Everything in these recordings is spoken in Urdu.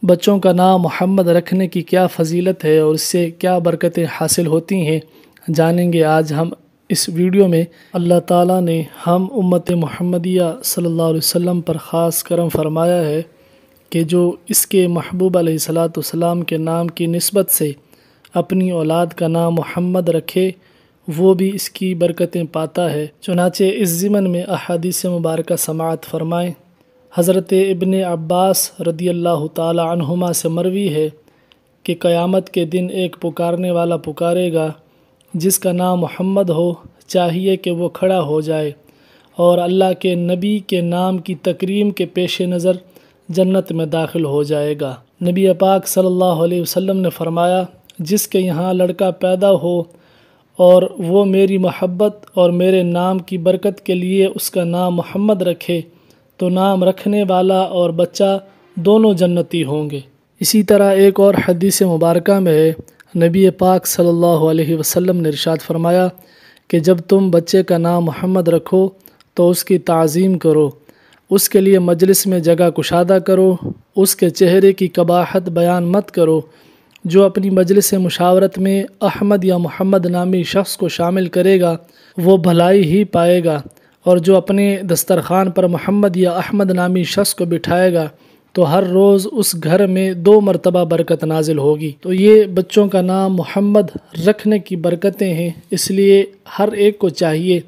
بچوں کا نام محمد رکھنے کی کیا فضیلت ہے اور اس سے کیا برکتیں حاصل ہوتی ہیں، جانیں گے آج ہم اس ویڈیو میں۔ اللہ تعالیٰ نے ہم امت محمدیہ صلی اللہ علیہ وسلم پر خاص کرم فرمایا ہے کہ جو اس کے محبوب علیہ السلام کے نام کی نسبت سے اپنی اولاد کا نام محمد رکھے وہ بھی اس کی برکتیں پاتا ہے۔ چنانچہ اس ضمن میں احادیث مبارکہ سماعت فرمائیں۔ حضرت ابن عباس رضی اللہ تعالی عنہما سے مروی ہے کہ قیامت کے دن ایک پکارنے والا پکارے گا جس کا نام محمد ہو، چاہیے کہ وہ کھڑا ہو جائے اور اللہ کے نبی کے نام کی تکریم کے پیش نظر جنت میں داخل ہو جائے گا۔ نبی پاک صلی اللہ علیہ وسلم نے فرمایا، جس کے یہاں لڑکا پیدا ہو اور وہ میری محبت اور میرے نام کی برکت کے لیے اس کا نام محمد رکھے تو نام رکھنے والا اور بچہ دونوں جنتی ہوں گے۔ اسی طرح ایک اور حدیث مبارکہ میں ہے، نبی پاک صلی اللہ علیہ وسلم نے ارشاد فرمایا کہ جب تم بچے کا نام محمد رکھو تو اس کی تعظیم کرو، اس کے لیے مجلس میں جگہ کشادہ کرو، اس کے چہرے کی قباحت بیان مت کرو۔ جو اپنی مجلس مشاورت میں احمد یا محمد نامی شخص کو شامل کرے گا وہ بھلائی ہی پائے گا، اور جو اپنے دسترخوان پر محمد یا احمد نامی شخص کو بٹھائے گا تو ہر روز اس گھر میں 2 مرتبہ برکت نازل ہوگی۔ تو یہ بچوں کا نام محمد رکھنے کی برکتیں ہیں، اس لیے ہر ایک کو چاہیے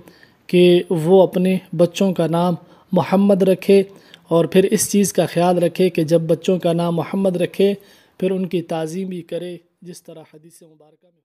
کہ وہ اپنے بچوں کا نام محمد رکھے، اور پھر اس چیز کا خیال رکھے کہ جب بچوں کا نام محمد رکھے پھر ان کی تعظیم بھی کرے، جس طرح حدیث مبارکہ میں